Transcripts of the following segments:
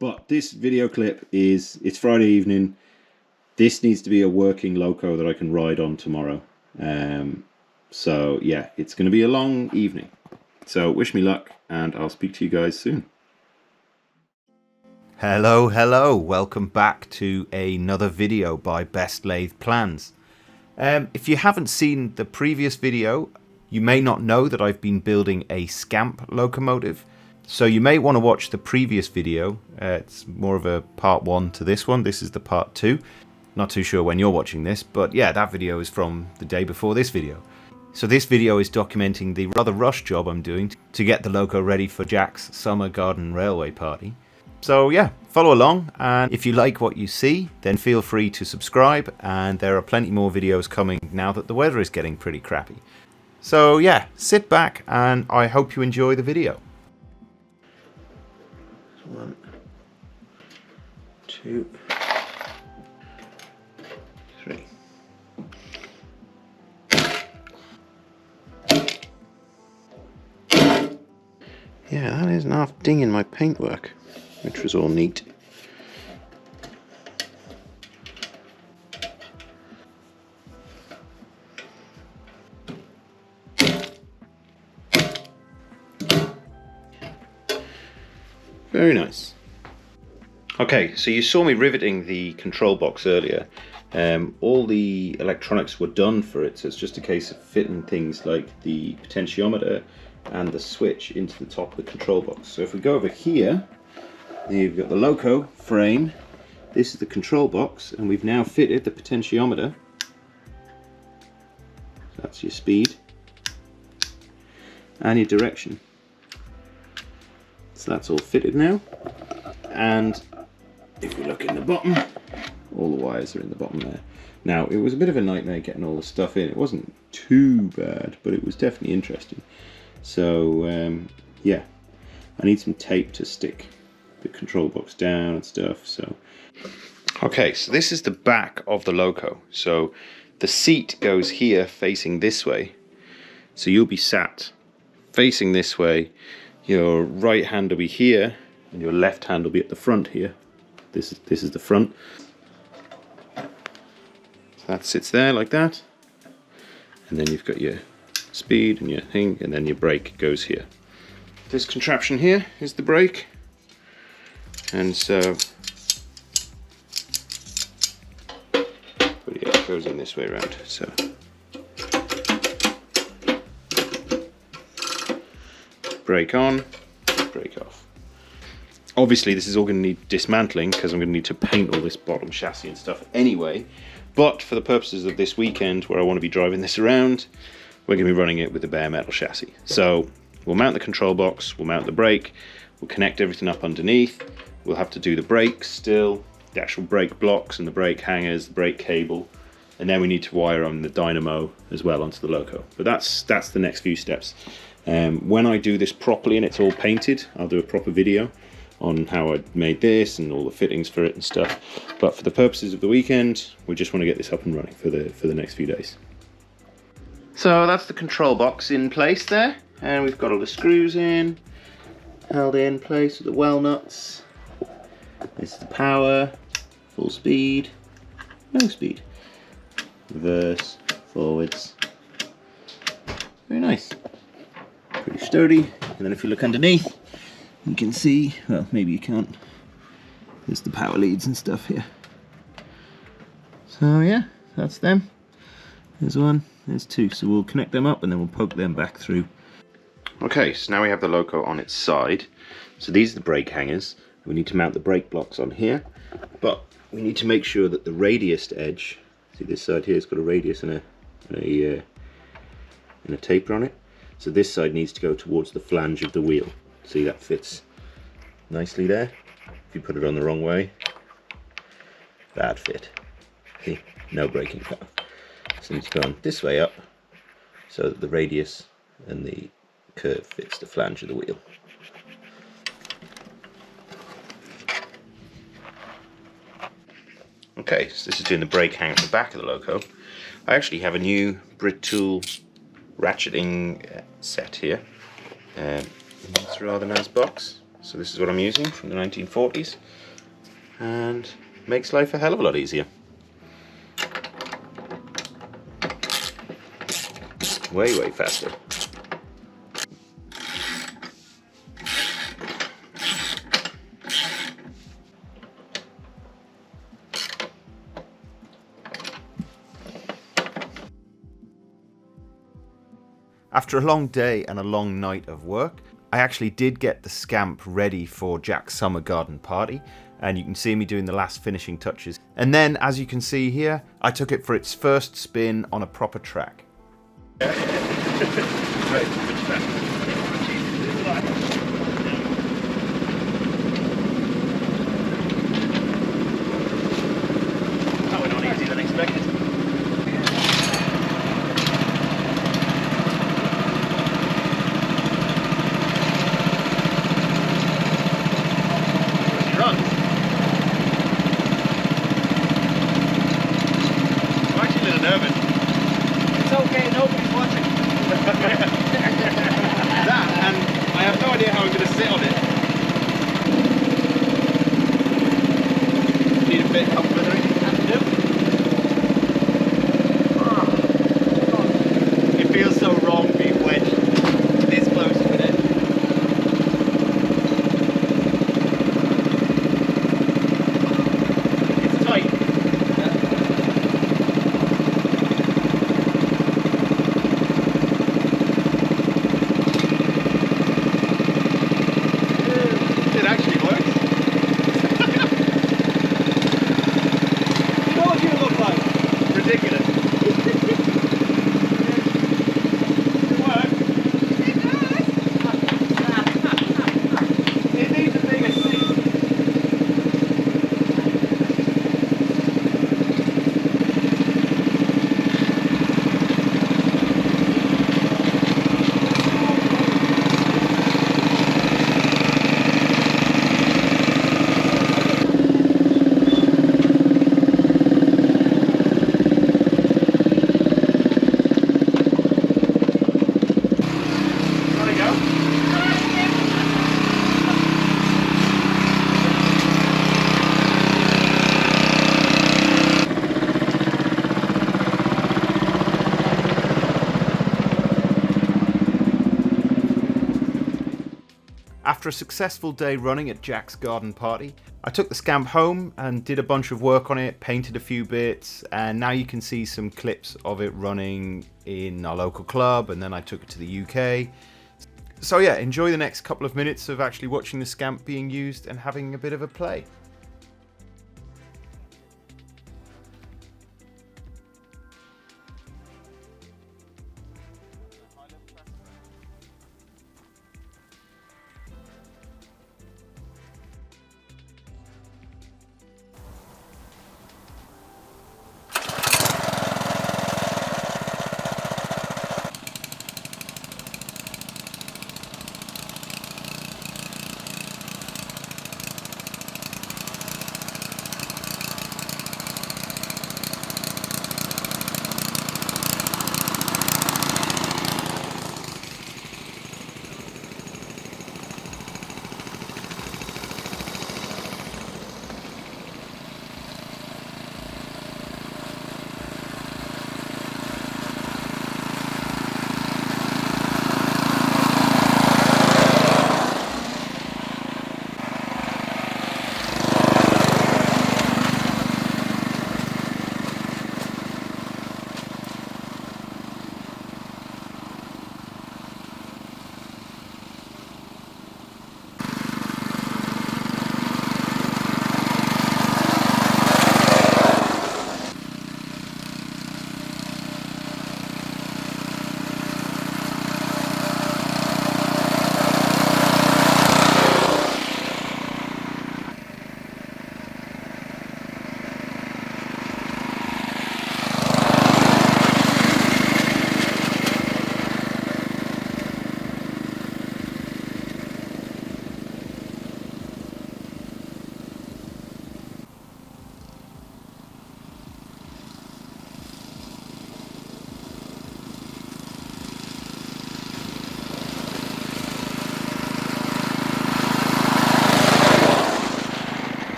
But this video clip it's Friday evening. This needs to be a working loco that I can ride on tomorrow. So yeah, it's going to be a long evening. So wish me luck, and I'll speak to you guys soon. Hello, welcome back to another video by Best Lathe Plans. If you haven't seen the previous video, you may not know that I've been building a Scamp locomotive. So you may want to watch the previous video. It's more of a part 1 to this one. This is the part 2. Not too sure when you're watching this, but yeah, that video is from the day before this video. So this video is documenting the rather rush job I'm doing to get the loco ready for Jack's summer garden railway party. So yeah, follow along, and if you like what you see, then feel free to subscribe, and there are plenty more videos coming now that the weather is getting pretty crappy. So yeah, sit back and I hope you enjoy the video. 1, 2, 3. Yeah, that is an half ding in my paintwork, which was all neat. Very nice. Okay, so you saw me riveting the control box earlier. All the electronics were done for it, so it's just a case of fitting things like the potentiometer and the switch into the top of the control box. So if we go over here, you've got the loco frame, this is the control box, and we've now fitted the potentiometer. So that's your speed and your direction. So that's all fitted now, and if we look in the bottom, all the wires are in the bottom there. Now, it was a bit of a nightmare getting all the stuff in. It wasn't too bad, but it was definitely interesting. So yeah, I need some tape to stick the control box down and stuff. So okay, so this is the back of the loco. So the seat goes here facing this way, so you'll be sat facing this way. Your right hand will be here and your left hand will be at the front here. This is the front. So that sits there like that, and then you've got your speed and your thing, and then your brake goes here. This contraption here is the brake, and so but yeah, it goes in this way around. So brake on, brake off. Obviously this is all going to need dismantling because I'm going to need to paint all this bottom chassis and stuff anyway, but for the purposes of this weekend where I want to be driving this around, we're going to be running it with the bare metal chassis. So we'll mount the control box, we'll mount the brake, we'll connect everything up underneath, we'll have to do the brakes still, the actual brake blocks and the brake hangers, the brake cable, and then we need to wire on the dynamo as well onto the loco. But that's the next few steps. When I do this properly and it's all painted, I'll do a proper video on how I made this and all the fittings for it and stuff. But for the purposes of the weekend, we just want to get this up and running for the next few days. So that's the control box in place there, and we've got all the screws in, held in place with the well nuts. This is the power, full speed, no speed, reverse, forwards. Very nice. Pretty sturdy. And then if you look underneath, you can see, well, maybe you can't, there's the power leads and stuff here. So yeah, that's them. There's one, there's two, so we'll connect them up and then we'll poke them back through. Okay, so now we have the loco on its side. So these are the brake hangers. We need to mount the brake blocks on here, but we need to make sure that the radius edge, see this side here, it's got a radius and a taper on it. So this side needs to go towards the flange of the wheel. See, that fits nicely there. If you put it on the wrong way, bad fit. See, no braking power. So it needs to go on this way up so that the radius and the curve fits the flange of the wheel. Okay, so this is doing the brake hang at the back of the loco. I actually have a new Brit tool ratcheting set here. It's a rather nice box. So this is what I'm using from the 1940s, and makes life a hell of a lot easier. Way, way faster. After a long day and a long night of work, I actually did get the Scamp ready for Jack's summer garden party, and you can see me doing the last finishing touches. And then, as you can see here, I took it for its first spin on a proper track. That went on easier than expected. Nervous. It's okay, nobody's watching. That, and I have no idea how I'm going to sit on it. Need a bit of help with it. It feels so wrong being wedged this close to it. It's tight. After a successful day running at Jack's garden party, I took the Scamp home and did a bunch of work on it, painted a few bits, and now you can see some clips of it running in our local club, and then I took it to the UK. So yeah, enjoy the next couple of minutes of actually watching the Scamp being used and having a bit of a play.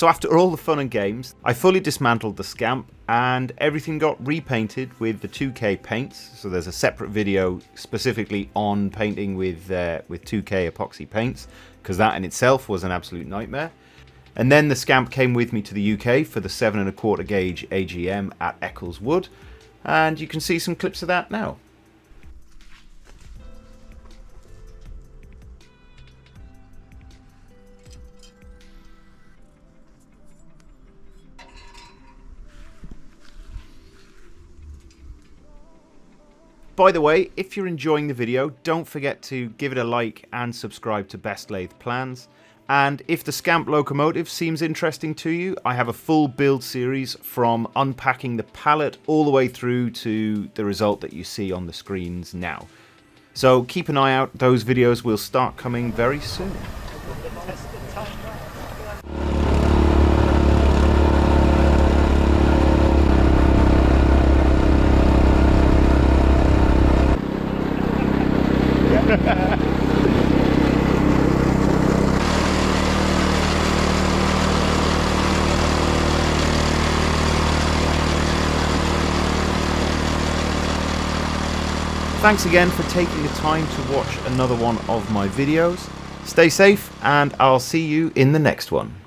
So after all the fun and games, I fully dismantled the Scamp and everything got repainted with the 2K paints. So there's a separate video specifically on painting with 2K epoxy paints, because that in itself was an absolute nightmare. And then the Scamp came with me to the UK for the 7 1/4 gauge AGM at Eccleswood, and you can see some clips of that now. By the way, if you're enjoying the video, don't forget to give it a like and subscribe to Best Lathe Plans. And if the Scamp locomotive seems interesting to you, I have a full build series from unpacking the pallet all the way through to the result that you see on the screens now. So keep an eye out, those videos will start coming very soon. Thanks again for taking the time to watch another one of my videos. Stay safe and I'll see you in the next one.